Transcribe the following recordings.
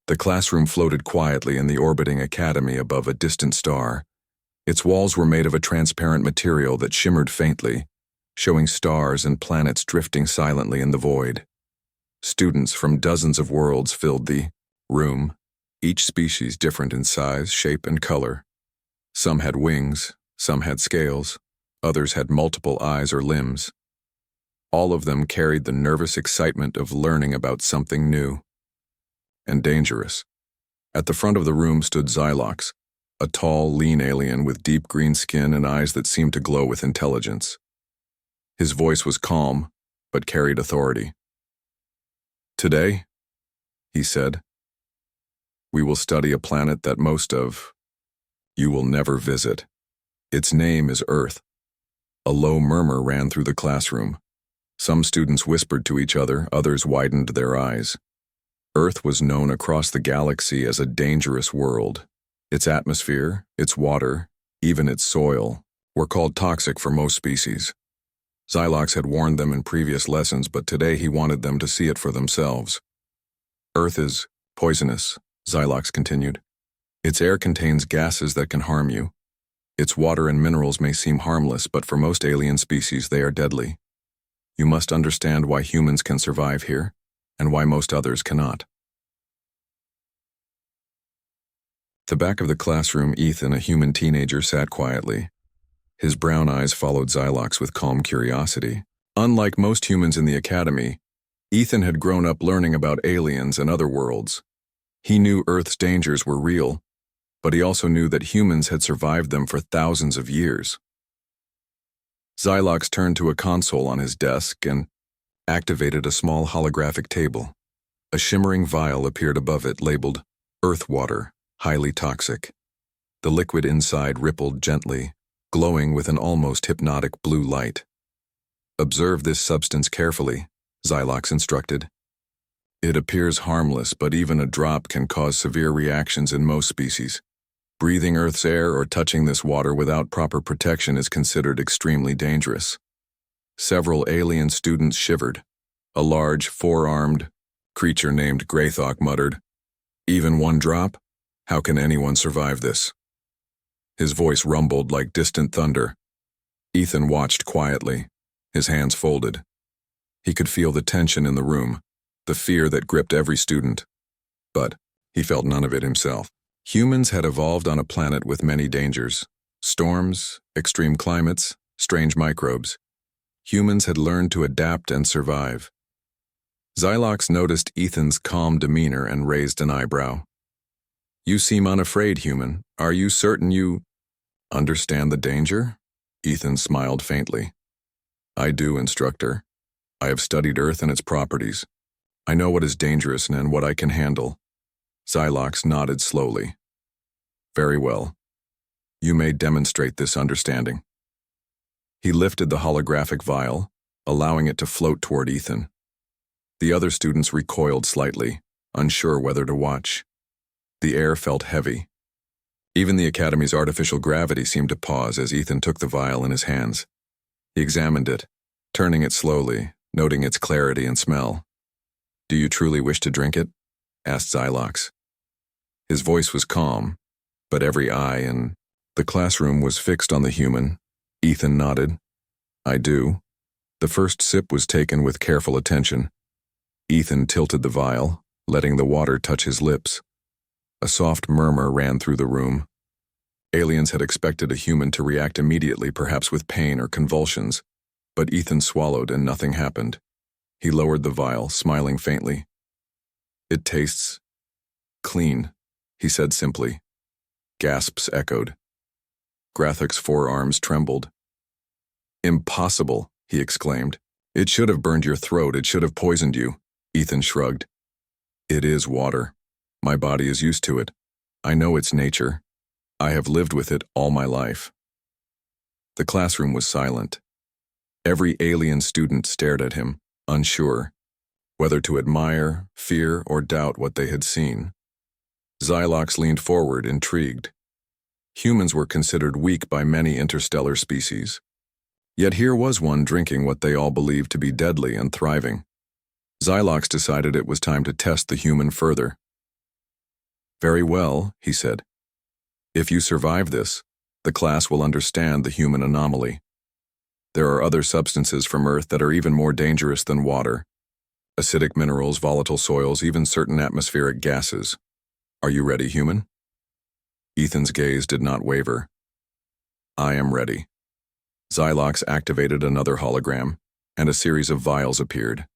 The classroom floated quietly in the orbiting academy above a distant star. Its walls were made of a transparent material that shimmered faintly, showing stars and planets drifting silently in the void. Students from dozens of worlds filled the room, each species different in size, shape, and color. Some had wings, some had scales, others had multiple eyes or limbs. All of them carried the nervous excitement of learning about something new and dangerous. At the front of the room stood Xylox, a tall, lean alien with deep green skin and eyes that seemed to glow with intelligence. His voice was calm, but carried authority. "Today," he said, "we will study a planet that most of you will never visit. Its name is Earth." A low murmur ran through the classroom. Some students whispered to each other, others widened their eyes. Earth was known across the galaxy as a dangerous world. Its atmosphere, its water, even its soil, were called toxic for most species. Xylox had warned them in previous lessons, but today he wanted them to see it for themselves. "Earth is poisonous," Xylox continued. "Its air contains gases that can harm you. Its water and minerals may seem harmless, but for most alien species they are deadly. You must understand why humans can survive here, and why most others cannot." At the back of the classroom, Ethan, a human teenager, sat quietly. His brown eyes followed Xylox with calm curiosity. Unlike most humans in the academy, Ethan had grown up learning about aliens and other worlds. He knew Earth's dangers were real, but he also knew that humans had survived them for thousands of years. Xylox turned to a console on his desk and activated a small holographic table. A shimmering vial appeared above it, labeled Earth Water, highly toxic. The liquid inside rippled gently, glowing with an almost hypnotic blue light. "Observe this substance carefully," Xylox instructed. "It appears harmless, but even a drop can cause severe reactions in most species. Breathing Earth's air or touching this water without proper protection is considered extremely dangerous." Several alien students shivered. A large, four-armed creature named Greythawk muttered, "Even one drop? How can anyone survive this?" His voice rumbled like distant thunder. Ethan watched quietly, his hands folded. He could feel the tension in the room, the fear that gripped every student. But he felt none of it himself. Humans had evolved on a planet with many dangers: storms, extreme climates, strange microbes. Humans had learned to adapt and survive. Xylox noticed Ethan's calm demeanor and raised an eyebrow. "You seem unafraid, human. Are you certain you understand the danger?" Ethan smiled faintly. "I do, instructor. I have studied Earth and its properties. I know what is dangerous and what I can handle." Xylox nodded slowly. "Very well. You may demonstrate this understanding." He lifted the holographic vial, allowing it to float toward Ethan. The other students recoiled slightly, unsure whether to watch. The air felt heavy. Even the Academy's artificial gravity seemed to pause as Ethan took the vial in his hands. He examined it, turning it slowly, noting its clarity and smell. "Do you truly wish to drink it?" asked Xylox. His voice was calm, but every eye in the classroom was fixed on the human. Ethan nodded. "I do." The first sip was taken with careful attention. Ethan tilted the vial, letting the water touch his lips. A soft murmur ran through the room. Aliens had expected a human to react immediately, perhaps with pain or convulsions, but Ethan swallowed and nothing happened. He lowered the vial, smiling faintly. "It tastes clean," he said simply. Gasps echoed. Grathic's forearms trembled. "Impossible," he exclaimed. "It should have burned your throat. It should have poisoned you." Ethan shrugged. "It is water. My body is used to it. I know its nature. I have lived with it all my life." The classroom was silent. Every alien student stared at him, unsure, whether to admire, fear, or doubt what they had seen. Xylox leaned forward, intrigued. Humans were considered weak by many interstellar species. Yet here was one drinking what they all believed to be deadly and thriving. Xylox decided it was time to test the human further. Very well, he said. If you survive this, the class will understand the human anomaly. There are other substances from Earth that are even more dangerous than water. Acidic minerals, volatile soils, even certain atmospheric gases. Are you ready, human? Ethan's gaze did not waver. I am ready. Xylox activated another hologram, and a series of vials appeared.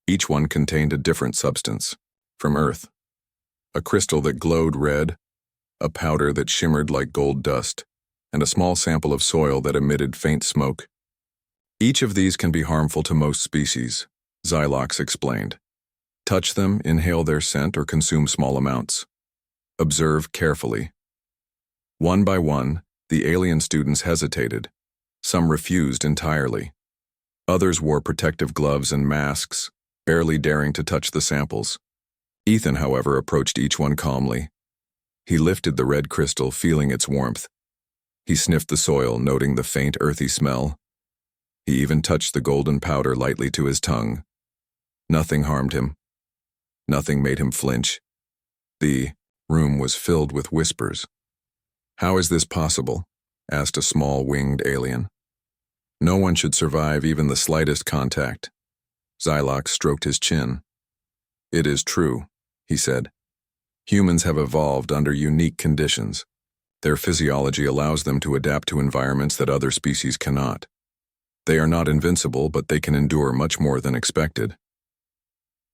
Each one contained a different substance, from Earth. A crystal that glowed red, a powder that shimmered like gold dust, and a small sample of soil that emitted faint smoke. Each of these can be harmful to most species, Xylox explained. Touch them, inhale their scent, or consume small amounts. Observe carefully. One by one, the alien students hesitated. Some refused entirely. Others wore protective gloves and masks, barely daring to touch the samples. Ethan, however, approached each one calmly. He lifted the red crystal, feeling its warmth. He sniffed the soil, noting the faint, earthy smell. He even touched the golden powder lightly to his tongue. Nothing harmed him. Nothing made him flinch. The room was filled with whispers. How is this possible? Asked a small, winged alien. No one should survive even the slightest contact. Xylox stroked his chin. It is true, he said. Humans have evolved under unique conditions. Their physiology allows them to adapt to environments that other species cannot. They are not invincible, but they can endure much more than expected.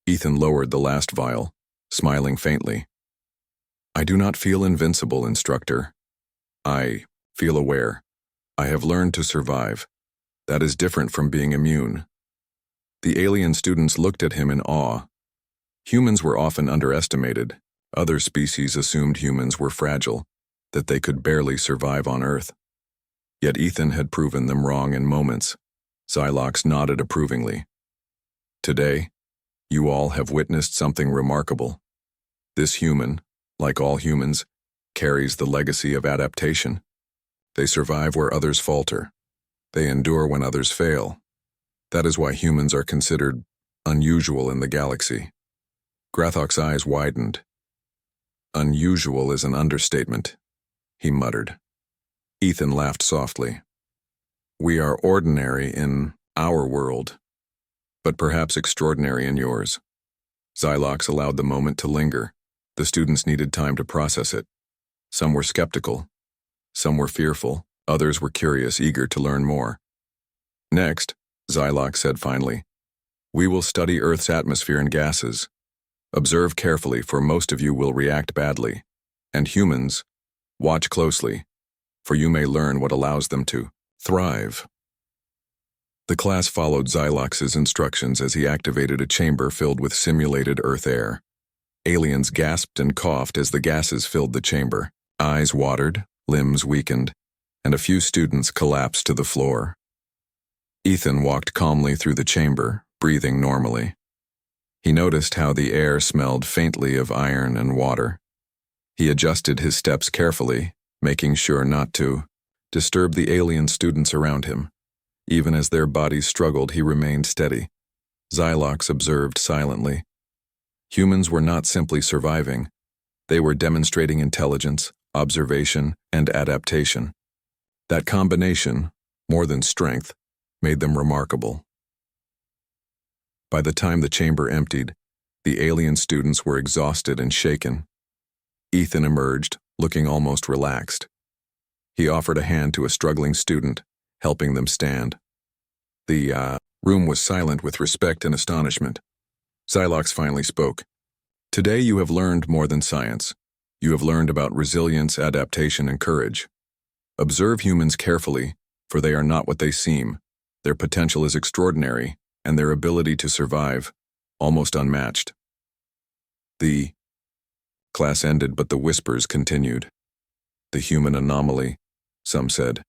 Ethan lowered the last vial, smiling faintly. I do not feel invincible, instructor. I feel aware. I have learned to survive. That is different from being immune. The alien students looked at him in awe. Humans were often underestimated. Other species assumed humans were fragile, that they could barely survive on Earth. Yet Ethan had proven them wrong in moments. Xylox nodded approvingly. Today, you all have witnessed something remarkable. This human, like all humans, carries the legacy of adaptation. They survive where others falter. They endure when others fail. That is why humans are considered unusual in the galaxy. Grathok's eyes widened. Unusual is an understatement, he muttered. Ethan laughed softly. We are ordinary in our world, but perhaps extraordinary in yours. Xylox allowed the moment to linger. The students needed time to process it. Some were skeptical. Some were fearful. Others were curious, eager to learn more. Next, Xylox said finally, we will study Earth's atmosphere and gases. Observe carefully, for most of you will react badly. And humans, watch closely, for you may learn what allows them to thrive. The class followed Xylox's instructions as he activated a chamber filled with simulated Earth air. Aliens gasped and coughed as the gases filled the chamber. Eyes watered, limbs weakened, and a few students collapsed to the floor. Ethan walked calmly through the chamber, breathing normally. He noticed how the air smelled faintly of iron and water. He adjusted his steps carefully, making sure not to disturb the alien students around him. Even as their bodies struggled, he remained steady. Xylox observed silently. Humans were not simply surviving. They were demonstrating intelligence, observation, and adaptation. That combination, more than strength, made them remarkable. By the time the chamber emptied, the alien students were exhausted and shaken. Ethan emerged, looking almost relaxed. He offered a hand to a struggling student, helping them stand. The room was silent with respect and astonishment. Xylox finally spoke. Today you have learned more than science. You have learned about resilience, adaptation, and courage. Observe humans carefully, for they are not what they seem. Their potential is extraordinary, and their ability to survive, almost unmatched. The class ended, but the whispers continued. The human anomaly, some said.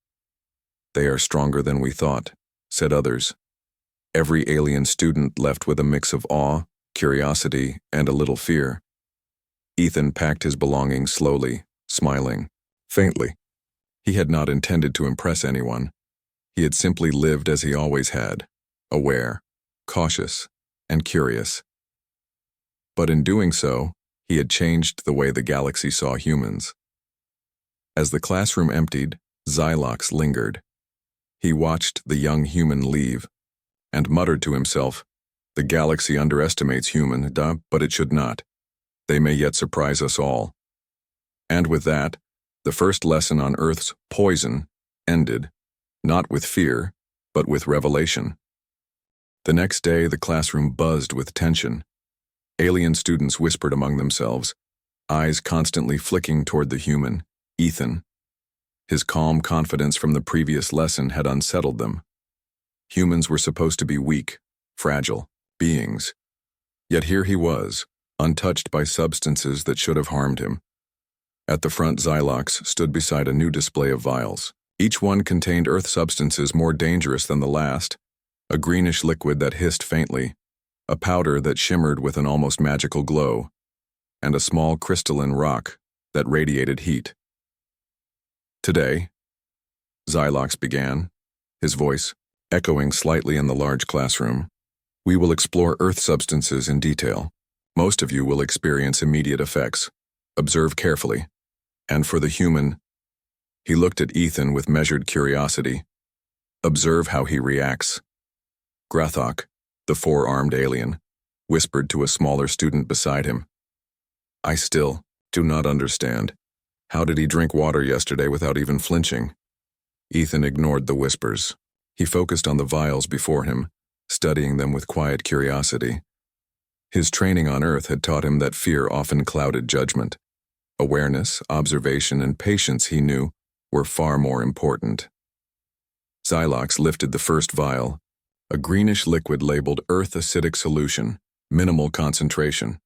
They are stronger than we thought, said others. Every alien student left with a mix of awe, curiosity, and a little fear. Ethan packed his belongings slowly, smiling, faintly. He had not intended to impress anyone. He had simply lived as he always had, aware, cautious, and curious. But in doing so, He had changed the way the galaxy saw humans. As the classroom emptied, Xylox lingered. He watched the young human leave and muttered to himself, "The galaxy underestimates human, but it should not. They may yet surprise us all." And with that, the first lesson on Earth's poison ended, not with fear, but with revelation. The next day, the classroom buzzed with tension. Alien students whispered among themselves, eyes constantly flicking toward the human, Ethan. His calm confidence from the previous lesson had unsettled them. Humans were supposed to be weak, fragile beings. Yet here he was, untouched by substances that should have harmed him. At the front, Xylox stood beside a new display of vials. Each one contained earth substances more dangerous than the last, a greenish liquid that hissed faintly, a powder that shimmered with an almost magical glow, and a small crystalline rock that radiated heat. "Today," Xylox began, his voice echoing slightly in the large classroom, "we will explore earth substances in detail. Most of you will experience immediate effects. Observe carefully. And for the human," he looked at Ethan with measured curiosity, "observe how he reacts." Grathok, the four-armed alien, whispered to a smaller student beside him, "I still do not understand. How did he drink water yesterday without even flinching?" Ethan ignored the whispers. He focused on the vials before him, studying them with quiet curiosity. His training on Earth had taught him that fear often clouded judgment. Awareness, observation, and patience, he knew, were far more important. Xylox lifted the first vial, a greenish liquid labeled Earth Acidic Solution, minimal concentration.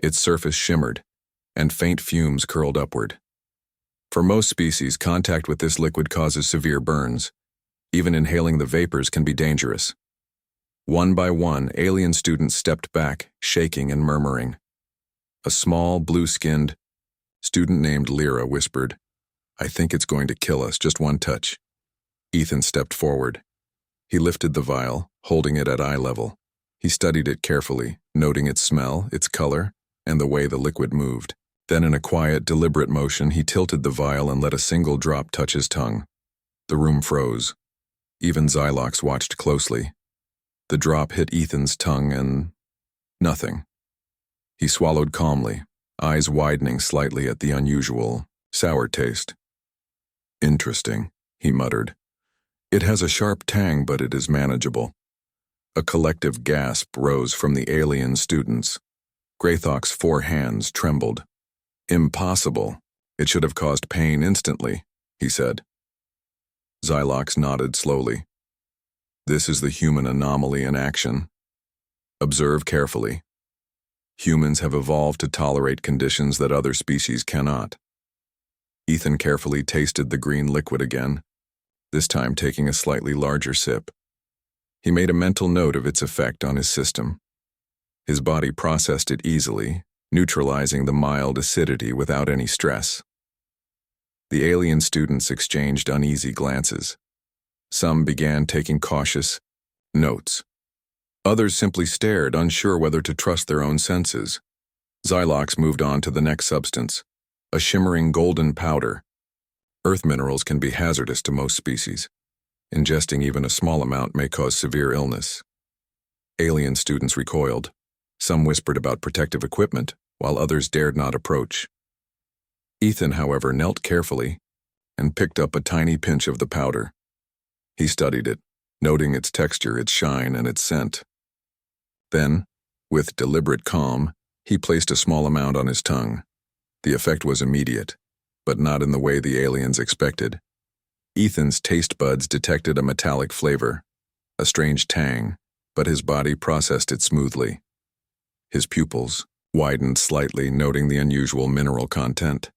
Its surface shimmered, and faint fumes curled upward. For most species, contact with this liquid causes severe burns. Even inhaling the vapors can be dangerous. One by one, alien students stepped back, shaking and murmuring. A small, blue-skinned student named Lyra whispered, "I think it's going to kill us, just one touch." Ethan stepped forward. He lifted the vial, holding it at eye level. He studied it carefully, noting its smell, its color, and the way the liquid moved. Then in a quiet, deliberate motion, he tilted the vial and let a single drop touch his tongue. The room froze. Even Xylox watched closely. The drop hit Ethan's tongue and nothing. He swallowed calmly, eyes widening slightly at the unusual, sour taste. "Interesting," he muttered. "It has a sharp tang, but it is manageable." A collective gasp rose from the alien students. Grathok's 4 hands trembled. "Impossible. It should have caused pain instantly," he said. Xylox nodded slowly. "This is the human anomaly in action. Observe carefully. Humans have evolved to tolerate conditions that other species cannot." Ethan carefully tasted the green liquid again, this time taking a slightly larger sip. He made a mental note of its effect on his system. His body processed it easily, neutralizing the mild acidity without any stress. The alien students exchanged uneasy glances. Some began taking cautious notes. Others simply stared, unsure whether to trust their own senses. Xylox moved on to the next substance, a shimmering golden powder. Earth minerals can be hazardous to most species. Ingesting even a small amount may cause severe illness. Alien students recoiled. Some whispered about protective equipment, while others dared not approach. Ethan, however, knelt carefully and picked up a tiny pinch of the powder. He studied it, noting its texture, its shine, and its scent. Then, with deliberate calm, he placed a small amount on his tongue. The effect was immediate, but not in the way the aliens expected. Ethan's taste buds detected a metallic flavor, a strange tang, but his body processed it smoothly. His pupils widened slightly, noting the unusual mineral content.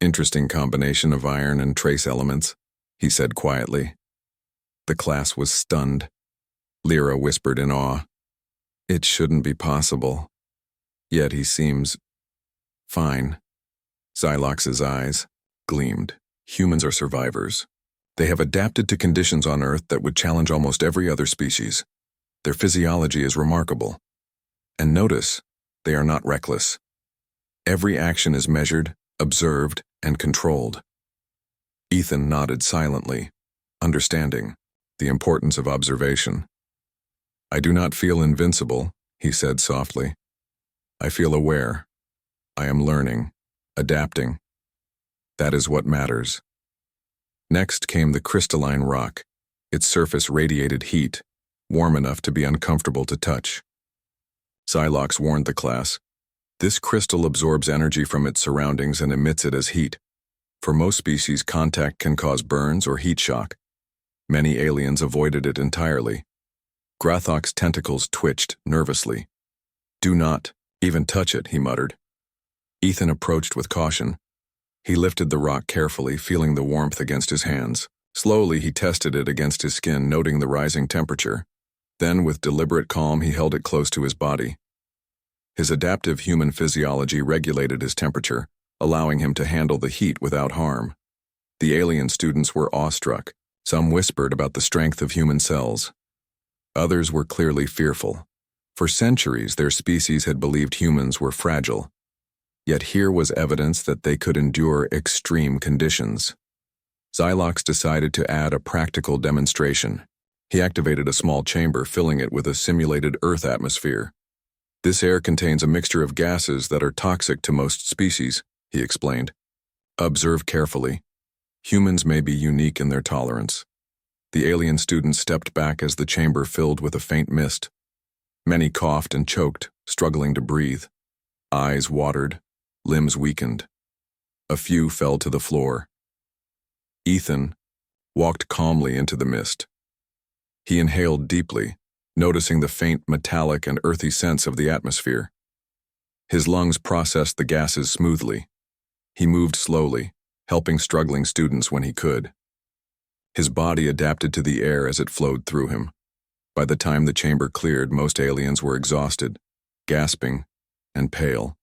"Interesting combination of iron and trace elements," he said quietly. The class was stunned. Lyra whispered in awe, "It shouldn't be possible. Yet he seems fine." Xylox's eyes gleamed. Humans are survivors. They have adapted to conditions on Earth that would challenge almost every other species. Their physiology is remarkable. And notice, they are not reckless. Every action is measured, observed, and controlled. Ethan nodded silently, understanding the importance of observation. "I do not feel invincible," he said softly. "I feel aware. I am learning, adapting. That is what matters." Next came the crystalline rock. Its surface radiated heat, warm enough to be uncomfortable to touch. Xylox warned the class, "This crystal absorbs energy from its surroundings and emits it as heat. For most species, contact can cause burns or heat shock. Many aliens avoided it entirely." Grathok's tentacles twitched nervously. "Do not even touch it," he muttered. Ethan approached with caution. He lifted the rock carefully, feeling the warmth against his hands. Slowly, he tested it against his skin, noting the rising temperature. Then, with deliberate calm, he held it close to his body. His adaptive human physiology regulated his temperature, allowing him to handle the heat without harm. The alien students were awestruck. Some whispered about the strength of human cells. Others were clearly fearful. For centuries, their species had believed humans were fragile. Yet here was evidence that they could endure extreme conditions. Xylox decided to add a practical demonstration. He activated a small chamber, filling it with a simulated Earth atmosphere. "This air contains a mixture of gases that are toxic to most species," he explained. "Observe carefully. Humans may be unique in their tolerance." The alien students stepped back as the chamber filled with a faint mist. Many coughed and choked, struggling to breathe. Eyes watered, limbs weakened. A few fell to the floor. Ethan walked calmly into the mist. He inhaled deeply, noticing the faint metallic and earthy sense of the atmosphere. His lungs processed the gases smoothly. He moved slowly, helping struggling students when he could. His body adapted to the air as it flowed through him. By the time the chamber cleared, most aliens were exhausted, gasping, and pale.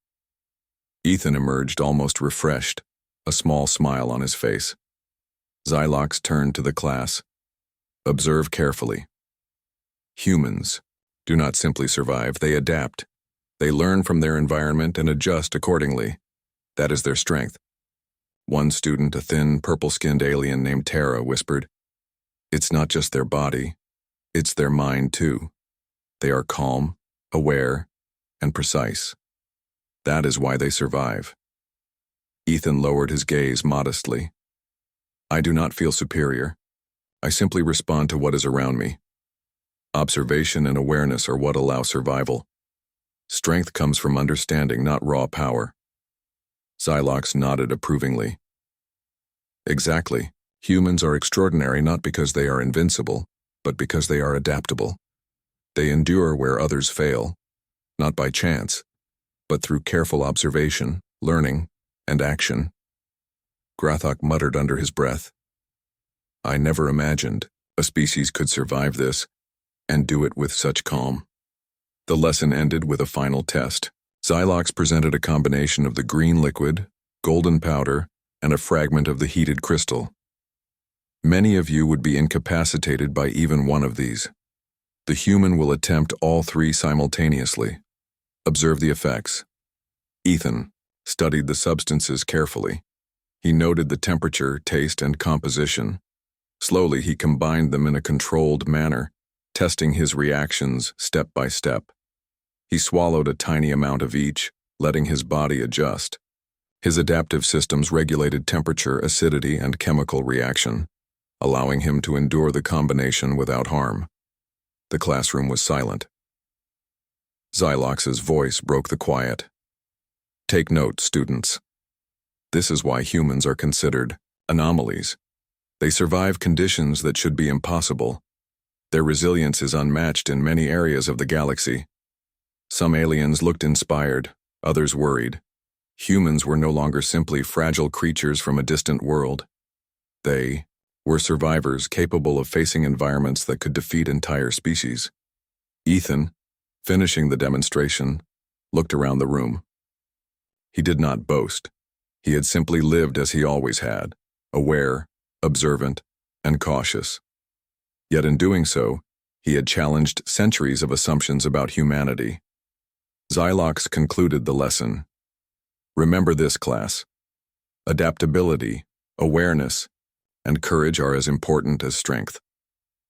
Ethan emerged almost refreshed, a small smile on his face. Xylox turned to the class. "Observe carefully. Humans do not simply survive, they adapt. They learn from their environment and adjust accordingly. That is their strength." One student, a thin, purple-skinned alien named Terra, whispered, "It's not just their body, it's their mind too. They are calm, aware, and precise. That is why they survive." Ethan lowered his gaze modestly. "I do not feel superior. I simply respond to what is around me. Observation and awareness are what allow survival. Strength comes from understanding, not raw power." Xylox nodded approvingly. "Exactly. Humans are extraordinary not because they are invincible, but because they are adaptable. They endure where others fail, not by chance, but through careful observation, learning, and action." Grathok muttered under his breath. "I never imagined a species could survive this and do it with such calm." The lesson ended with a final test. Xylox presented a combination of the green liquid, golden powder, and a fragment of the heated crystal. "Many of you would be incapacitated by even one of these. The human will attempt all three simultaneously. Observe the effects." Ethan studied the substances carefully. He noted the temperature, taste, and composition. Slowly, he combined them in a controlled manner, testing his reactions step by step. He swallowed a tiny amount of each, letting his body adjust. His adaptive systems regulated temperature, acidity, and chemical reaction, allowing him to endure the combination without harm. The classroom was silent. Xylox's voice broke the quiet. "Take note, students. This is why humans are considered anomalies. They survive conditions that should be impossible. Their resilience is unmatched in many areas of the galaxy. Some aliens looked inspired, others worried. Humans were no longer simply fragile creatures from a distant world. They were survivors capable of facing environments that could defeat entire species." Ethan, finishing the demonstration, looked around the room. He did not boast. He had simply lived as he always had, aware, observant, and cautious. Yet in doing so, he had challenged centuries of assumptions about humanity. Xylox concluded the lesson. Remember this, class. Adaptability, awareness, and courage are as important as strength.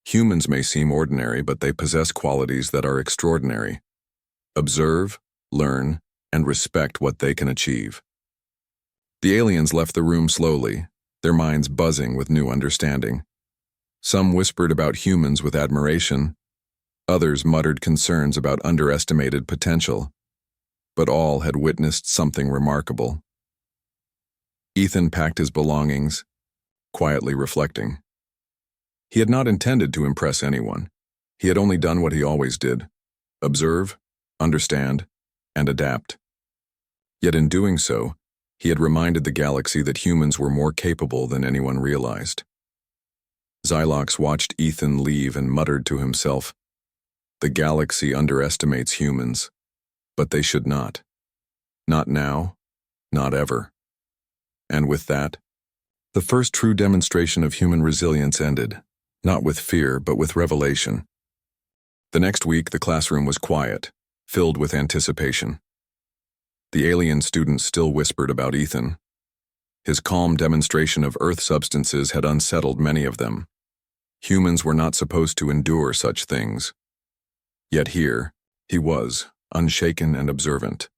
Humans may seem ordinary, but they possess qualities that are extraordinary. Observe, learn, and respect what they can achieve. The aliens left the room slowly, their minds buzzing with new understanding. Some whispered about humans with admiration. Others muttered concerns about underestimated potential. But all had witnessed something remarkable. Ethan packed his belongings, quietly reflecting. He had not intended to impress anyone. He had only done what he always did: observe, understand, and adapt. Yet in doing so, he had reminded the galaxy that humans were more capable than anyone realized. Xylox watched Ethan leave and muttered to himself, "The galaxy underestimates humans, but they should not. Not now, not ever." And with that, the first true demonstration of human resilience ended, not with fear, but with revelation. The next week, the classroom was quiet, filled with anticipation. The alien students still whispered about Ethan. His calm demonstration of Earth substances had unsettled many of them. Humans were not supposed to endure such things. Yet here, he was, unshaken and observant.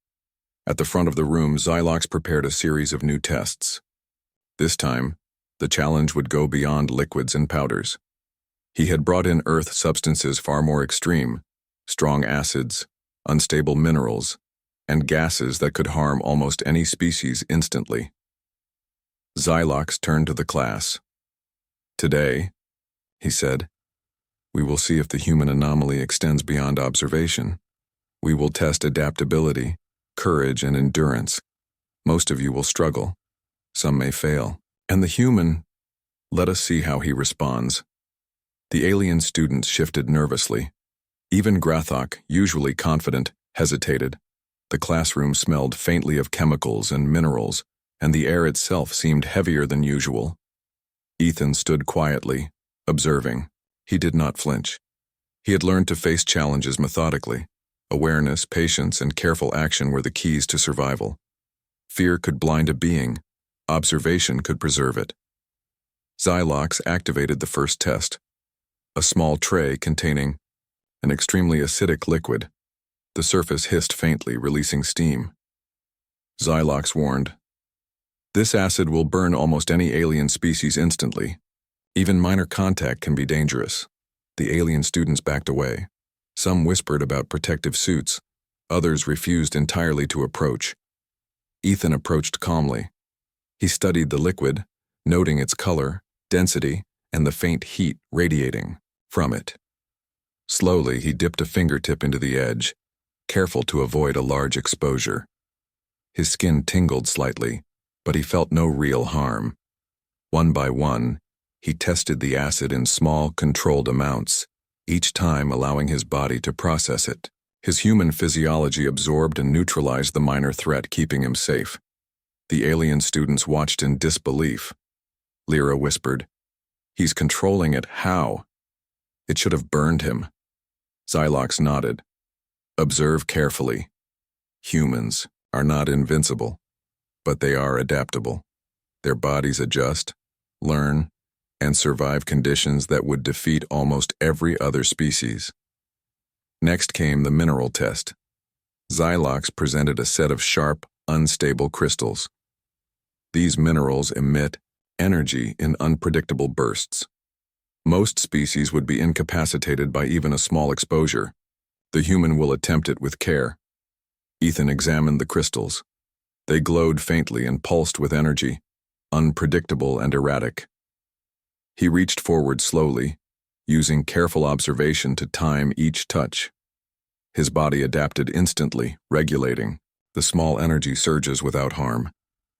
At the front of the room, Xylox prepared a series of new tests. This time, the challenge would go beyond liquids and powders. He had brought in Earth substances far more extreme: strong acids, unstable minerals, and gases that could harm almost any species instantly. Xylox turned to the class. "Today," he said, "we will see if the human anomaly extends beyond observation. We will test adaptability, courage, and endurance. Most of you will struggle. Some may fail. And the human, let us see how he responds." The alien students shifted nervously. Even Grathok, usually confident, hesitated. The classroom smelled faintly of chemicals and minerals, and the air itself seemed heavier than usual. Ethan stood quietly, observing. He did not flinch. He had learned to face challenges methodically. Awareness, patience, and careful action were the keys to survival. Fear could blind a being. Observation could preserve it. Xylox activated the first test. A small tray containing an extremely acidic liquid. The surface hissed faintly, releasing steam. Xylox warned, "This acid will burn almost any alien species instantly. Even minor contact can be dangerous." The alien students backed away. Some whispered about protective suits. Others refused entirely to approach. Ethan approached calmly. He studied the liquid, noting its color, density, and the faint heat radiating from it. Slowly, he dipped a fingertip into the edge, careful to avoid a large exposure. His skin tingled slightly, but he felt no real harm. One by one, he tested the acid in small, controlled amounts, each time allowing his body to process it. His human physiology absorbed and neutralized the minor threat, keeping him safe. The alien students watched in disbelief. Lyra whispered, "He's controlling it. How? It should have burned him." Xylox nodded. "Observe carefully. Humans are not invincible, but they are adaptable. Their bodies adjust, learn, and survive conditions that would defeat almost every other species." Next came the mineral test. Xylox presented a set of sharp, unstable crystals. These minerals emit energy in unpredictable bursts. Most species would be incapacitated by even a small exposure. The human will attempt it with care. Ethan examined the crystals. They glowed faintly and pulsed with energy, unpredictable and erratic. He reached forward slowly, using careful observation to time each touch. His body adapted instantly, regulating the small energy surges without harm.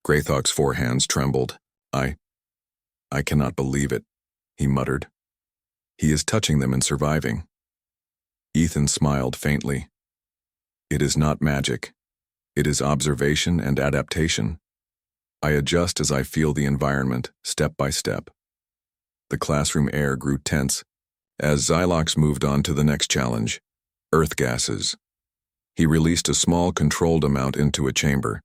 Grathok's forehands trembled. I cannot believe it," he muttered. "He is touching them and surviving." Ethan smiled faintly. "It is not magic. It is observation and adaptation. I adjust as I feel the environment, step by step." The classroom air grew tense as Xylox moved on to the next challenge: Earth gases. He released a small controlled amount into a chamber.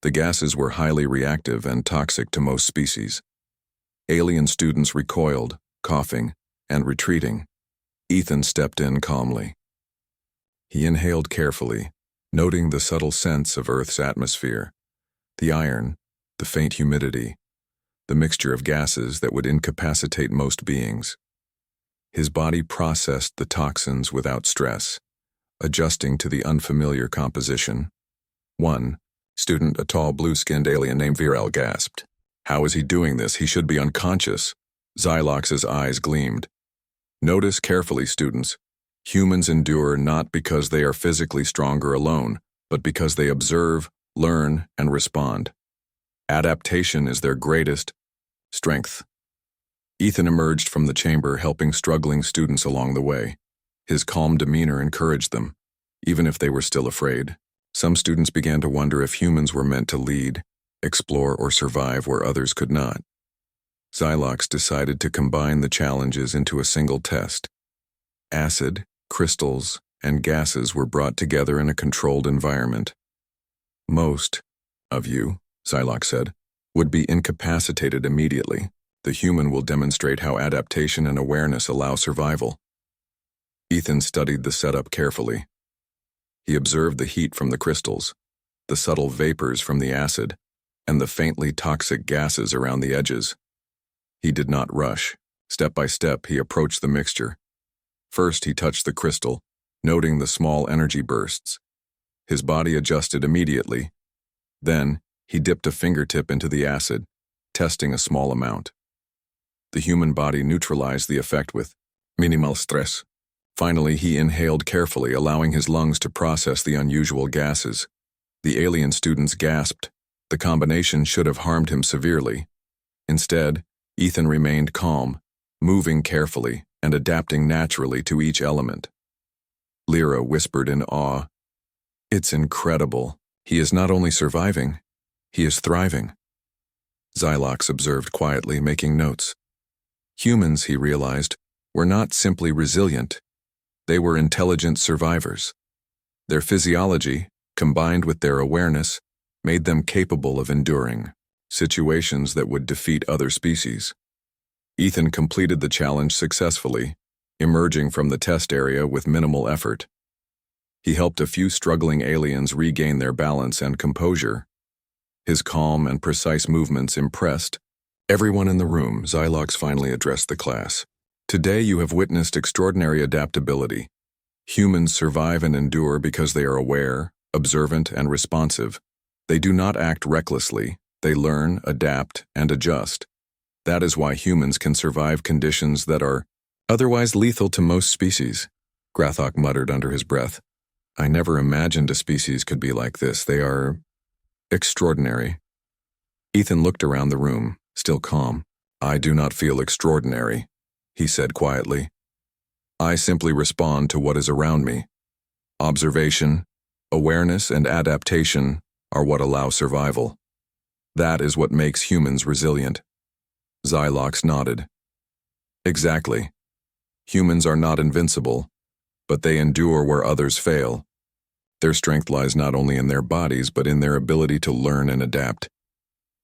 The gases were highly reactive and toxic to most species. Alien students recoiled, coughing, and retreating. Ethan stepped in calmly. He inhaled carefully, noting the subtle sense of Earth's atmosphere, the iron, the faint humidity, the mixture of gases that would incapacitate most beings. His body processed the toxins without stress, adjusting to the unfamiliar composition. One student, a tall blue-skinned alien named Viral, gasped. How is he doing this? He should be unconscious. Xylox's eyes gleamed. Notice carefully, students. Humans endure not because they are physically stronger alone, but because they observe, learn, and respond. Adaptation is their greatest strength. Ethan emerged from the chamber, helping struggling students along the way. His calm demeanor encouraged them, even if they were still afraid. Some students began to wonder if humans were meant to lead, explore, or survive where others could not. Xylox decided to combine the challenges into a single test. Acid, crystals, and gases were brought together in a controlled environment. Most of you, Xylox said, would be incapacitated immediately. The human will demonstrate how adaptation and awareness allow survival. Ethan studied the setup carefully. He observed the heat from the crystals, the subtle vapors from the acid, and the faintly toxic gases around the edges. He did not rush. Step by step, he approached the mixture. First, he touched the crystal, noting the small energy bursts. His body adjusted immediately. Then, he dipped a fingertip into the acid, testing a small amount. The human body neutralized the effect with minimal stress. Finally, he inhaled carefully, allowing his lungs to process the unusual gases. The alien students gasped. The combination should have harmed him severely. Instead, Ethan remained calm, moving carefully and adapting naturally to each element. Lyra whispered in awe, "It's incredible. He is not only surviving, he is thriving." Xylox observed quietly, making notes. Humans, he realized, were not simply resilient. They were intelligent survivors. Their physiology, combined with their awareness, made them capable of enduring situations that would defeat other species. Ethan completed the challenge successfully, emerging from the test area with minimal effort. He helped a few struggling aliens regain their balance and composure. His calm and precise movements impressed everyone in the room. Xylox finally addressed the class. Today you have witnessed extraordinary adaptability. Humans survive and endure because they are aware, observant, and responsive. They do not act recklessly. They learn, adapt, and adjust. That is why humans can survive conditions that are otherwise lethal to most species. Grathok muttered under his breath. I never imagined a species could be like this. They are extraordinary. Ethan looked around the room, still calm. I do not feel extraordinary, he said quietly. I simply respond to what is around me. Observation, awareness, and adaptation are what allow survival. That is what makes humans resilient. Xylox nodded. Exactly. Humans are not invincible, but they endure where others fail. Their strength lies not only in their bodies, but in their ability to learn and adapt.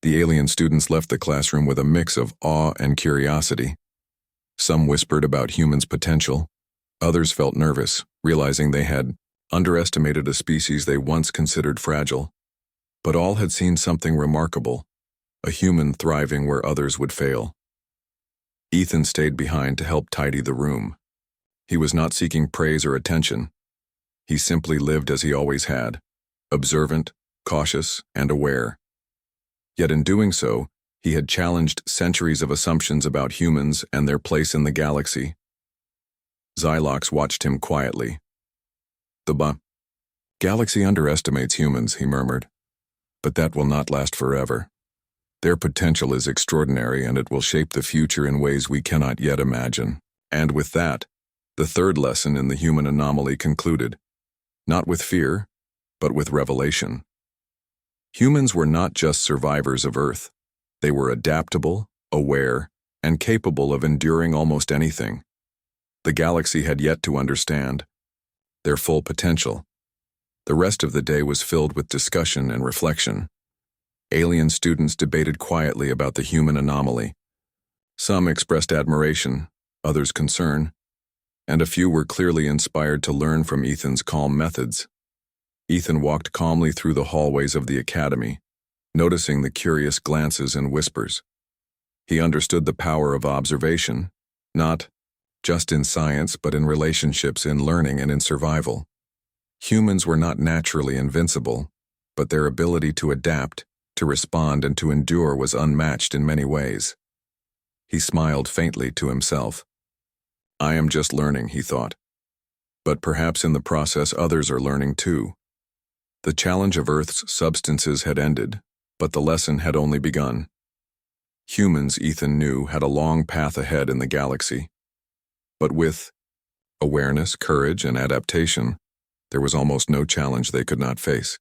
The alien students left the classroom with a mix of awe and curiosity. Some whispered about humans' potential. Others felt nervous, realizing they had underestimated a species they once considered fragile. But all had seen something remarkable, a human thriving where others would fail. Ethan stayed behind to help tidy the room. He was not seeking praise or attention. He simply lived as he always had, observant, cautious, and aware. Yet in doing so, he had challenged centuries of assumptions about humans and their place in the galaxy. Xylox watched him quietly. The galaxy underestimates humans, he murmured. But that will not last forever. Their potential is extraordinary, and it will shape the future in ways we cannot yet imagine. And with that, the third lesson in the human anomaly concluded, not with fear, but with revelation. Humans were not just survivors of Earth. They were adaptable, aware, and capable of enduring almost anything. The galaxy had yet to understand their full potential. The rest of the day was filled with discussion and reflection. Alien students debated quietly about the human anomaly. Some expressed admiration, others concern, and a few were clearly inspired to learn from Ethan's calm methods. Ethan walked calmly through the hallways of the academy, noticing the curious glances and whispers. He understood the power of observation, not just in science but in relationships, in learning, and in survival. Humans were not naturally invincible, but their ability to adapt, to respond, and to endure was unmatched in many ways. He smiled faintly to himself. I am just learning, he thought. But perhaps in the process others are learning too. The challenge of Earth's substances had ended, but the lesson had only begun. Humans, Ethan knew, had a long path ahead in the galaxy. But with awareness, courage, and adaptation, there was almost no challenge they could not face.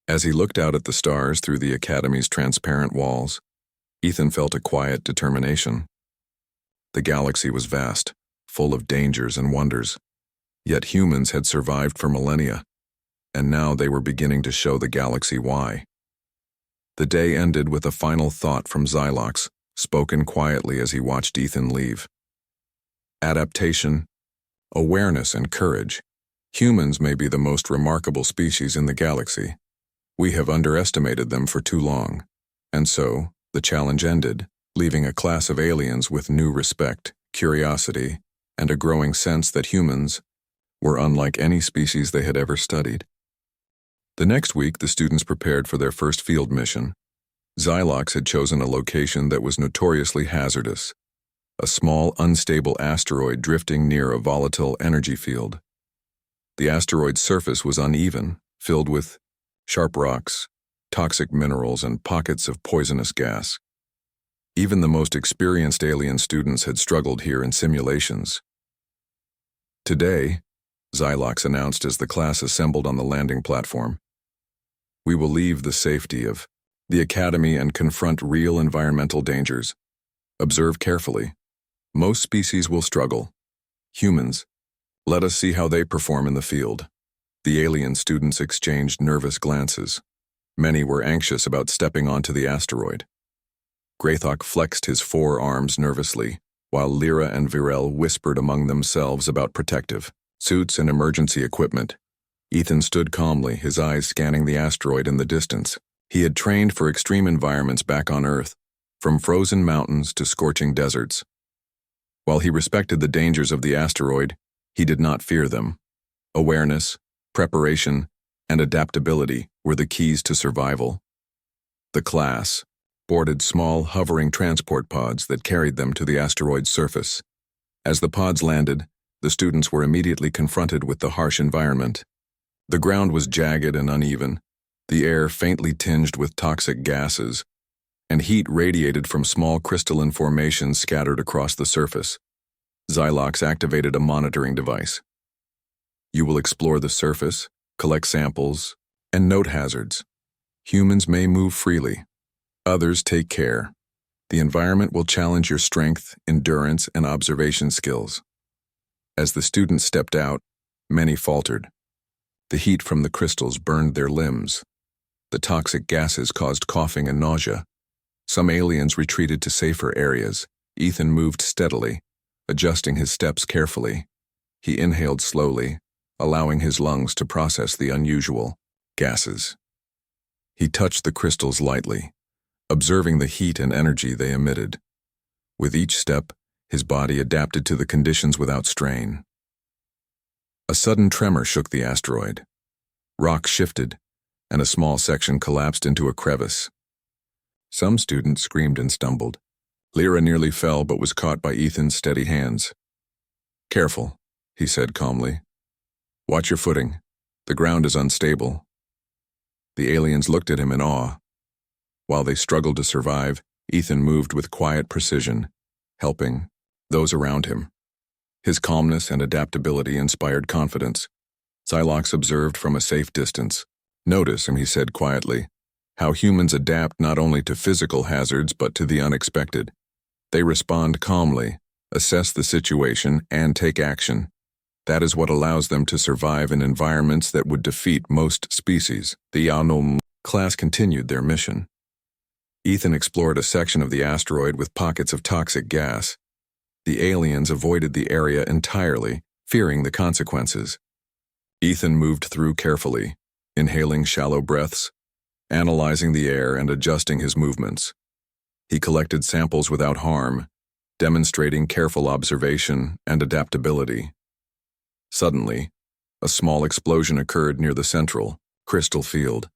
As he looked out at the stars through the Academy's transparent walls, Ethan felt a quiet determination. The galaxy was vast, full of dangers and wonders, yet humans had survived for millennia, and now they were beginning to show the galaxy why. The day ended with a final thought from Xylox, spoken quietly as he watched Ethan leave. Adaptation, awareness, and courage. Humans may be the most remarkable species in the galaxy. We have underestimated them for too long, and so, the challenge ended, leaving a class of aliens with new respect, curiosity, and a growing sense that humans were unlike any species they had ever studied. The next week, the students prepared for their first field mission. Xylox had chosen a location that was notoriously hazardous, a small, unstable asteroid drifting near a volatile energy field. The asteroid's surface was uneven, filled with sharp rocks, toxic minerals, and pockets of poisonous gas. Even the most experienced alien students had struggled here in simulations. Today, Xylox announced as the class assembled on the landing platform, we will leave the safety of the Academy and confront real environmental dangers. Observe carefully. Most species will struggle. Humans, let us see how they perform in the field. The alien students exchanged nervous glances. Many were anxious about stepping onto the asteroid. Greythawk flexed his forearms nervously, while Lyra and Virel whispered among themselves about protective suits and emergency equipment. Ethan stood calmly, his eyes scanning the asteroid in the distance. He had trained for extreme environments back on Earth, from frozen mountains to scorching deserts. While he respected the dangers of the asteroid, he did not fear them. Awareness, preparation, and adaptability were the keys to survival. The class boarded small, hovering transport pods that carried them to the asteroid's surface. As the pods landed, the students were immediately confronted with the harsh environment. The ground was jagged and uneven, the air faintly tinged with toxic gases, and heat radiated from small crystalline formations scattered across the surface. Xylox activated a monitoring device. You will explore the surface, collect samples, and note hazards. Humans may move freely. Others take care. The environment will challenge your strength, endurance, and observation skills. As the students stepped out, many faltered. The heat from the crystals burned their limbs. The toxic gases caused coughing and nausea. Some aliens retreated to safer areas. Ethan moved steadily, adjusting his steps carefully. He inhaled slowly, allowing his lungs to process the unusual gases. He touched the crystals lightly, observing the heat and energy they emitted. With each step, his body adapted to the conditions without strain. A sudden tremor shook the asteroid. Rocks shifted, and a small section collapsed into a crevice. Some students screamed and stumbled. Lyra nearly fell but was caught by Ethan's steady hands. Careful, he said calmly. Watch your footing. The ground is unstable. The aliens looked at him in awe. While they struggled to survive, Ethan moved with quiet precision, helping those around him. His calmness and adaptability inspired confidence. Xylox observed from a safe distance. Notice, he said quietly, how humans adapt not only to physical hazards but to the unexpected. They respond calmly, assess the situation, and take action. That is what allows them to survive in environments that would defeat most species. The Yanom class continued their mission. Ethan explored a section of the asteroid with pockets of toxic gas. The aliens avoided the area entirely, fearing the consequences. Ethan moved through carefully, inhaling shallow breaths, analyzing the air and adjusting his movements. He collected samples without harm, demonstrating careful observation and adaptability. Suddenly, a small explosion occurred near the central, crystal field.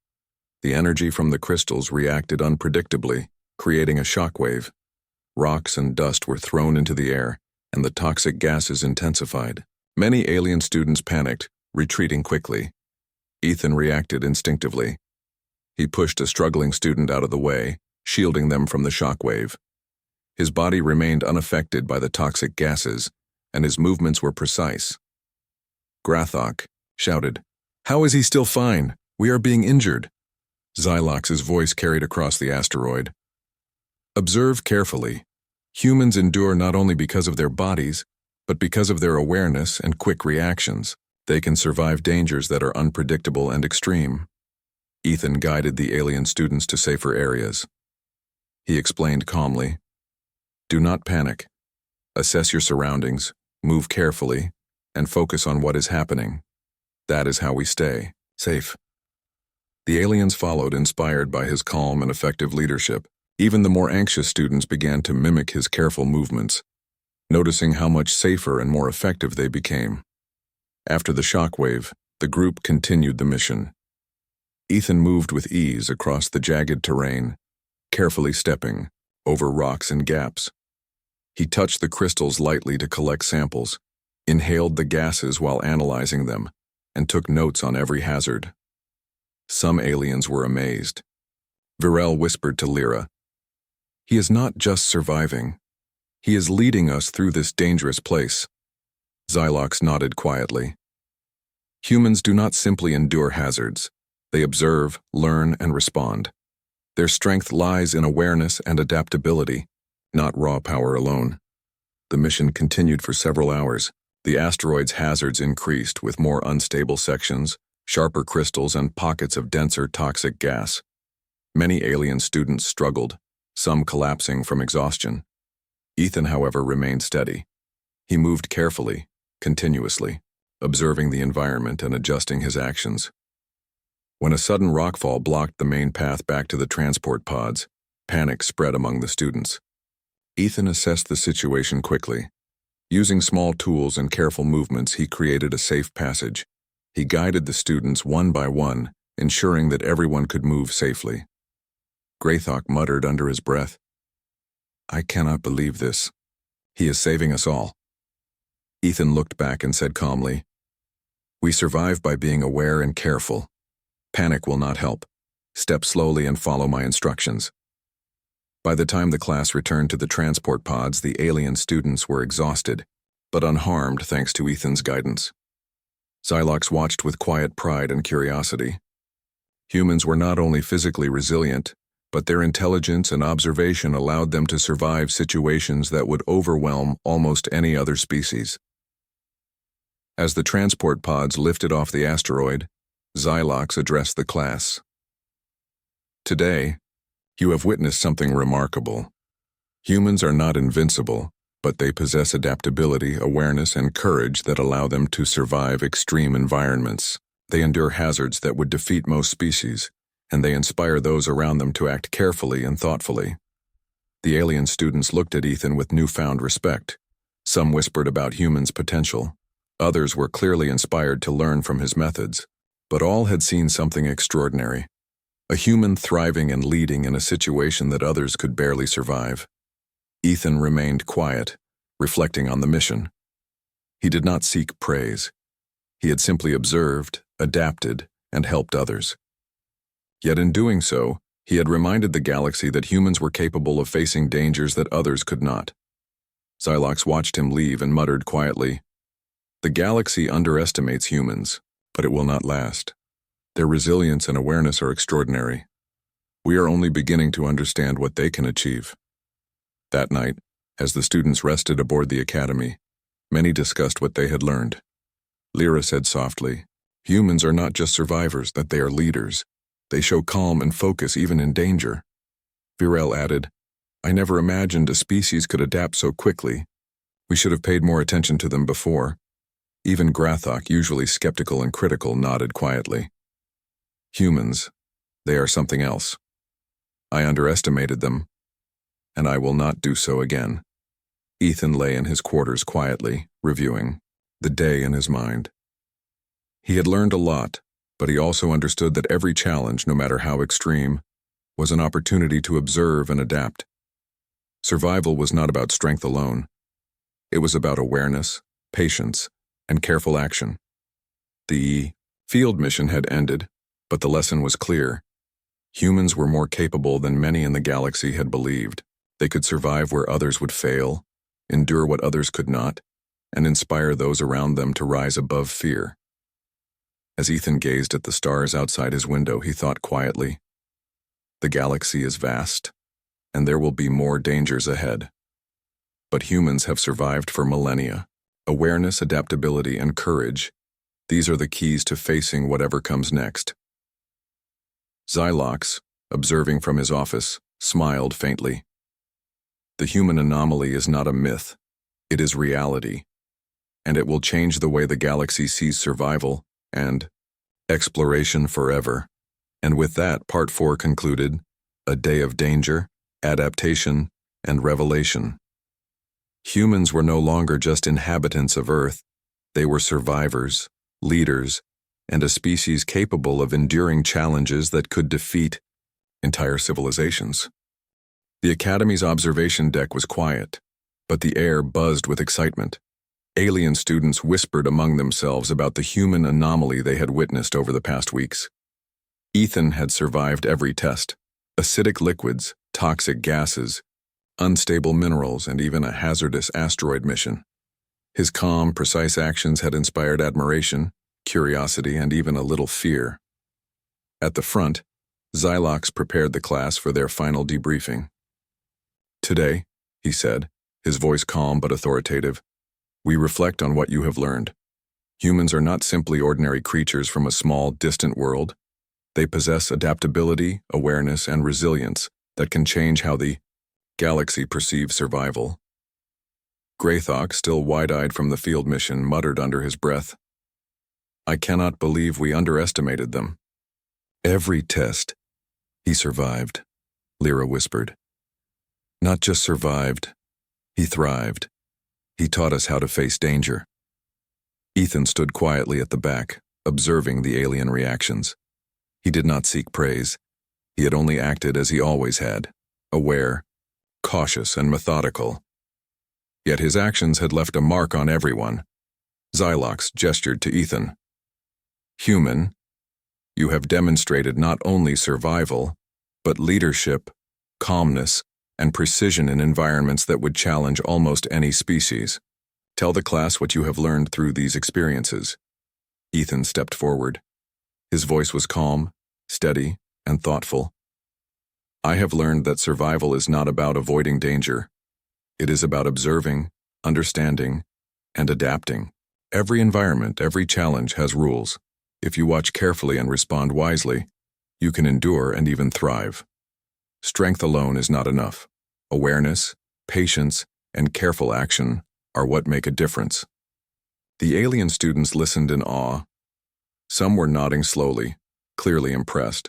The energy from the crystals reacted unpredictably, creating a shockwave. Rocks and dust were thrown into the air, and the toxic gases intensified. Many alien students panicked, retreating quickly. Ethan reacted instinctively. He pushed a struggling student out of the way, shielding them from the shockwave. His body remained unaffected by the toxic gases, and his movements were precise. Grathok shouted, "How is he still fine? We are being injured." Xylox's voice carried across the asteroid. "Observe carefully. Humans endure not only because of their bodies, but because of their awareness and quick reactions. They can survive dangers that are unpredictable and extreme." Ethan guided the alien students to safer areas. He explained calmly, "Do not panic. Assess your surroundings, move carefully, and focus on what is happening. That is how we stay safe." The aliens followed, inspired by his calm and effective leadership. Even the more anxious students began to mimic his careful movements, noticing how much safer and more effective they became. After the shockwave, the group continued the mission. Ethan moved with ease across the jagged terrain, carefully stepping over rocks and gaps. He touched the crystals lightly to collect samples, inhaled the gases while analyzing them, and took notes on every hazard. Some aliens were amazed. Virel whispered to Lyra, "He is not just surviving. He is leading us through this dangerous place." Xylox nodded quietly. Humans do not simply endure hazards. They observe, learn, and respond. Their strength lies in awareness and adaptability, not raw power alone. The mission continued for several hours. The asteroid's hazards increased with more unstable sections, sharper crystals, and pockets of denser toxic gas. Many alien students struggled, some collapsing from exhaustion. Ethan, however, remained steady. He moved carefully, continuously, observing the environment and adjusting his actions. When a sudden rockfall blocked the main path back to the transport pods, panic spread among the students. Ethan assessed the situation quickly. Using small tools and careful movements, he created a safe passage. He guided the students one by one, ensuring that everyone could move safely. Grathok muttered under his breath, "I cannot believe this. He is saving us all." Ethan looked back and said calmly, "We survive by being aware and careful. Panic will not help. Step slowly and follow my instructions." By the time the class returned to the transport pods, the alien students were exhausted, but unharmed thanks to Ethan's guidance. Xylox watched with quiet pride and curiosity. Humans were not only physically resilient, but their intelligence and observation allowed them to survive situations that would overwhelm almost any other species. As the transport pods lifted off the asteroid, Xylox addressed the class. "Today, you have witnessed something remarkable. Humans are not invincible, but they possess adaptability, awareness, and courage that allow them to survive extreme environments. They endure hazards that would defeat most species, and they inspire those around them to act carefully and thoughtfully." The alien students looked at Ethan with newfound respect. Some whispered about humans' potential. Others were clearly inspired to learn from his methods. But all had seen something extraordinary. A human thriving and leading in a situation that others could barely survive. Ethan remained quiet, reflecting on the mission. He did not seek praise. He had simply observed, adapted, and helped others. Yet in doing so, he had reminded the galaxy that humans were capable of facing dangers that others could not. Xylox watched him leave and muttered quietly, "The galaxy underestimates humans, but it will not last. Their resilience and awareness are extraordinary. We are only beginning to understand what they can achieve." That night, as the students rested aboard the academy, many discussed what they had learned. Lyra said softly, "Humans are not just survivors, but they are leaders. They show calm and focus even in danger. Virel added, I never imagined a species could adapt so quickly. We should have paid more attention to them before. Even Grathok, usually skeptical and critical, nodded quietly. Humans, they are something else. I underestimated them, and I will not do so again. Ethan lay in his quarters quietly, reviewing the day in his mind. He had learned a lot, but he also understood that every challenge, no matter how extreme, was an opportunity to observe and adapt. Survival was not about strength alone. It was about awareness, patience, and careful action. The field mission had ended, but the lesson was clear. Humans were more capable than many in the galaxy had believed. They could survive where others would fail, endure what others could not, and inspire those around them to rise above fear. As Ethan gazed at the stars outside his window, he thought quietly, the galaxy is vast, and there will be more dangers ahead. But humans have survived for millennia. Awareness, adaptability, and courage, these are the keys to facing whatever comes next. Xylox, observing from his office, smiled faintly. The human anomaly is not a myth, it is reality, and it will change the way the galaxy sees survival and exploration forever. And with that, Part 4 concluded, a day of danger, adaptation, and revelation. Humans were no longer just inhabitants of Earth, they were survivors, leaders, and a species capable of enduring challenges that could defeat entire civilizations. The Academy's observation deck was quiet, but the air buzzed with excitement. Alien students whispered among themselves about the human anomaly they had witnessed over the past weeks. Ethan had survived every test: acidic liquids, toxic gases, unstable minerals, and even a hazardous asteroid mission. His calm, precise actions had inspired admiration, curiosity, and even a little fear. At the front, Xylox prepared the class for their final debriefing. Today, he said, his voice calm but authoritative, we reflect on what you have learned. Humans are not simply ordinary creatures from a small, distant world. They possess adaptability, awareness, and resilience that can change how the galaxy perceives survival. Grathok, still wide-eyed from the field mission, muttered under his breath, I cannot believe we underestimated them. Every test, he survived, Lyra whispered. Not just survived, he thrived. He taught us how to face danger. Ethan stood quietly at the back, observing the alien reactions. He did not seek praise. He had only acted as he always had, aware, cautious, and methodical. Yet his actions had left a mark on everyone. Xylox gestured to Ethan. Human, you have demonstrated not only survival, but leadership, calmness, and precision in environments that would challenge almost any species. Tell the class what you have learned through these experiences. Ethan stepped forward. His voice was calm, steady, and thoughtful. I have learned that survival is not about avoiding danger. It is about observing, understanding, and adapting. Every environment, every challenge has rules. If you watch carefully and respond wisely, you can endure and even thrive. Strength alone is not enough. Awareness, patience, and careful action are what make a difference. The alien students listened in awe. Some were nodding slowly, clearly impressed.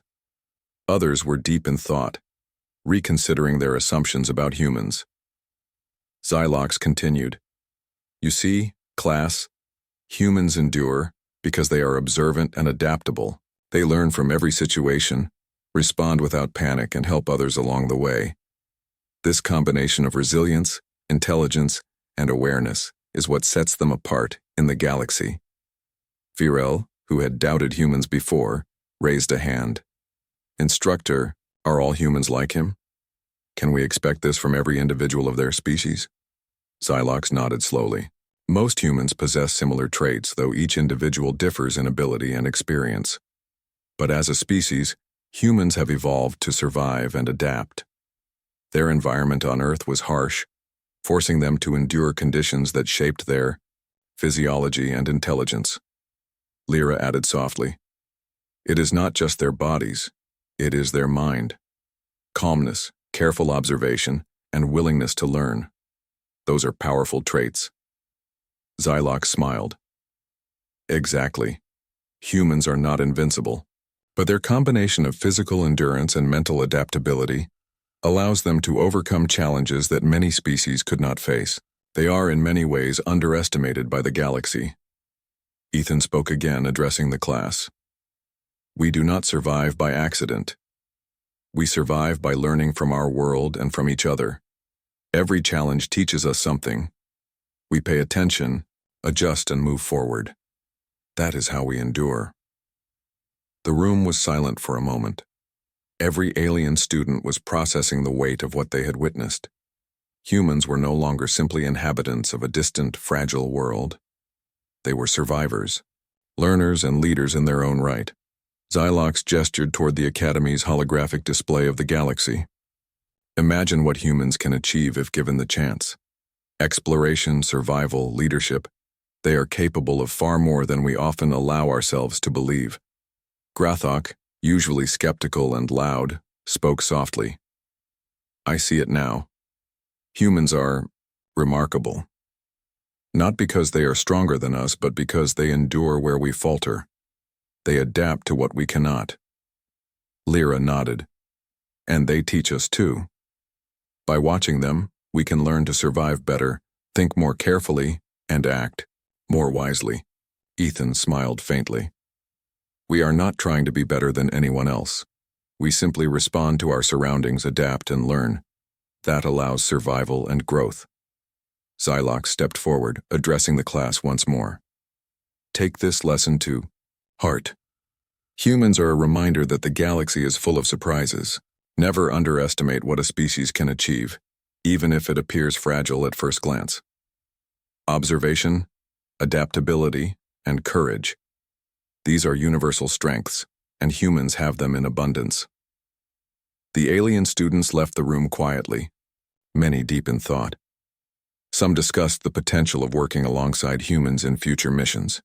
Others were deep in thought, reconsidering their assumptions about humans. Xylox continued, You see, class, humans endure because they are observant and adaptable. They learn from every situation, respond without panic, and help others along the way. This combination of resilience, intelligence, and awareness is what sets them apart in the galaxy. Virel, who had doubted humans before, raised a hand. Instructor, are all humans like him? Can we expect this from every individual of their species? Xylox nodded slowly. Most humans possess similar traits, though each individual differs in ability and experience. But as a species, humans have evolved to survive and adapt. Their environment on Earth was harsh, forcing them to endure conditions that shaped their physiology and intelligence. Lyra added softly, It is not just their bodies, It is their mind. Calmness, careful observation, and willingness to learn. Those are powerful traits. Xylox smiled. Exactly. Humans are not invincible, but their combination of physical endurance and mental adaptability allows them to overcome challenges that many species could not face. They are in many ways underestimated by the galaxy. Ethan spoke again, addressing the class. We do not survive by accident. We survive by learning from our world and from each other. Every challenge teaches us something. We pay attention, adjust, and move forward. That is how we endure. The room was silent for a moment. Every alien student was processing the weight of what they had witnessed. Humans were no longer simply inhabitants of a distant, fragile world. They were survivors, learners and leaders in their own right. Xylox gestured toward the Academy's holographic display of the galaxy. Imagine what humans can achieve if given the chance. Exploration, survival, leadership. They are capable of far more than we often allow ourselves to believe. Grathok, usually skeptical and loud, spoke softly. I see it now. Humans are remarkable. Not because they are stronger than us, but because they endure where we falter. They adapt to what we cannot. Lyra nodded. And they teach us too. By watching them, we can learn to survive better, think more carefully, and act more wisely. Ethan smiled faintly. We are not trying to be better than anyone else. We simply respond to our surroundings, adapt, and learn. That allows survival and growth. Xylox stepped forward, addressing the class once more. Take this lesson to heart. Humans are a reminder that the galaxy is full of surprises. Never underestimate what a species can achieve, even if it appears fragile at first glance. Observation, adaptability, and courage. These are universal strengths, and humans have them in abundance. The alien students left the room quietly, many deep in thought. Some discussed the potential of working alongside humans in future missions.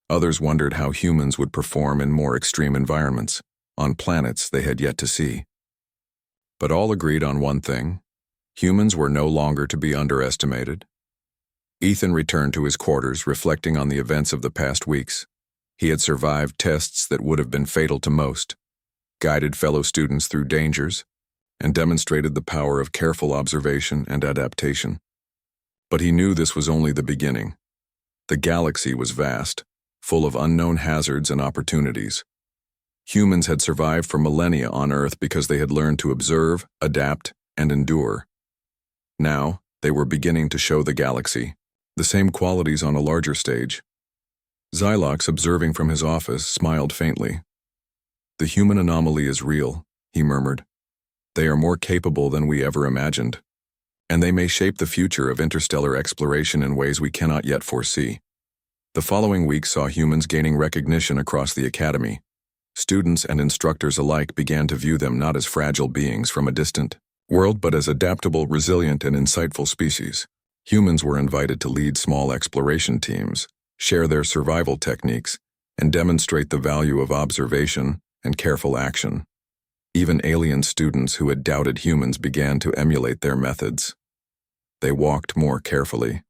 Others wondered how humans would perform in more extreme environments, on planets they had yet to see. But all agreed on one thing: humans were no longer to be underestimated. Ethan returned to his quarters, reflecting on the events of the past weeks. He had survived tests that would have been fatal to most, guided fellow students through dangers, and demonstrated the power of careful observation and adaptation. But he knew this was only the beginning. The galaxy was vast, full of unknown hazards and opportunities. Humans had survived for millennia on Earth because they had learned to observe, adapt, and endure. Now, they were beginning to show the galaxy the same qualities on a larger stage. Xylox, observing from his office, smiled faintly. The human anomaly is real, he murmured. They are more capable than we ever imagined, and they may shape the future of interstellar exploration in ways we cannot yet foresee. The following week saw humans gaining recognition across the Academy. Students and instructors alike began to view them not as fragile beings from a distant world, but as adaptable, resilient, and insightful species. Humans were invited to lead small exploration teams, share their survival techniques, and demonstrate the value of observation and careful action. Even alien students who had doubted humans began to emulate their methods. They walked more carefully,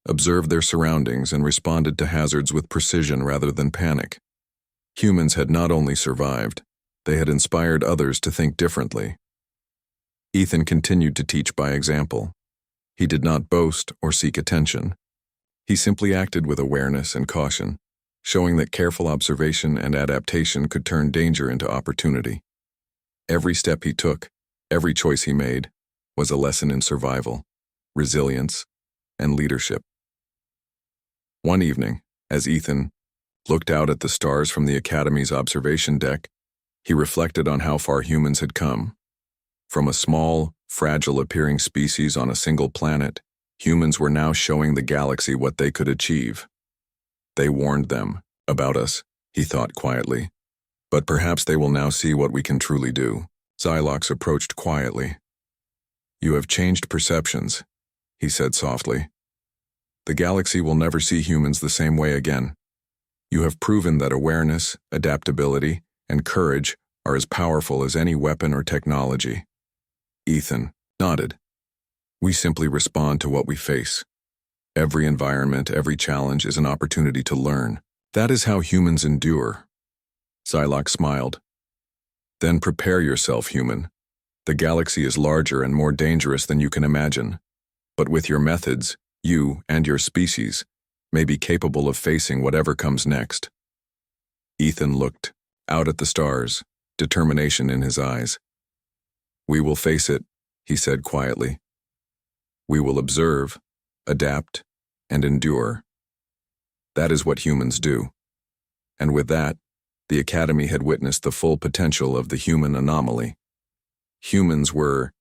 observed their surroundings, and responded to hazards with precision rather than panic. Humans had not only survived, they had inspired others to think differently. Ethan continued to teach by example. He did not boast or seek attention. He simply acted with awareness and caution, showing that careful observation and adaptation could turn danger into opportunity. Every step he took, every choice he made, was a lesson in survival, resilience, and leadership. One evening, as Ethan looked out at the stars from the Academy's observation deck, he reflected on how far humans had come. From a small, fragile-appearing species on a single planet, humans were now showing the galaxy what they could achieve. They warned them about us, he thought quietly. But perhaps they will now see what we can truly do. Xylox approached quietly. You have changed perceptions, he said softly. The galaxy will never see humans the same way again. You have proven that awareness, adaptability, and courage are as powerful as any weapon or technology. Ethan nodded. We simply respond to what we face. Every environment, every challenge is an opportunity to learn. That is how humans endure. Psylocke smiled. Then prepare yourself, human. The galaxy is larger and more dangerous than you can imagine. But with your methods, you and your species may be capable of facing whatever comes next. Ethan looked out at the stars, determination in his eyes. We will face it, he said quietly. We will observe, adapt, and endure. That is what humans do. And with that, the Academy had witnessed the full potential of the human anomaly. Humans were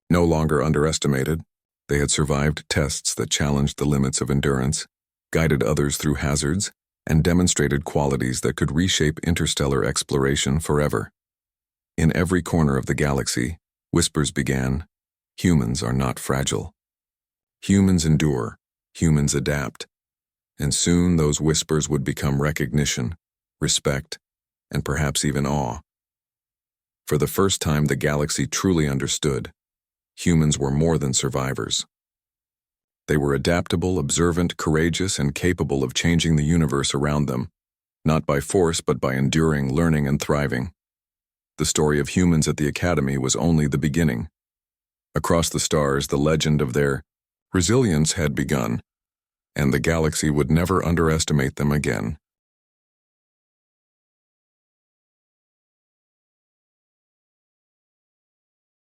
no longer underestimated. They had survived tests that challenged the limits of endurance, guided others through hazards, and demonstrated qualities that could reshape interstellar exploration forever. In every corner of the galaxy, whispers began, humans are not fragile. Humans endure, humans adapt, and soon those whispers would become recognition, respect, and perhaps even awe. For the first time, the galaxy truly understood. Humans were more than survivors. They were adaptable, observant, courageous, and capable of changing the universe around them, not by force but by enduring, learning, and thriving. The story of humans at the Academy was only the beginning. Across the stars, the legend of their resilience had begun, and the galaxy would never underestimate them again.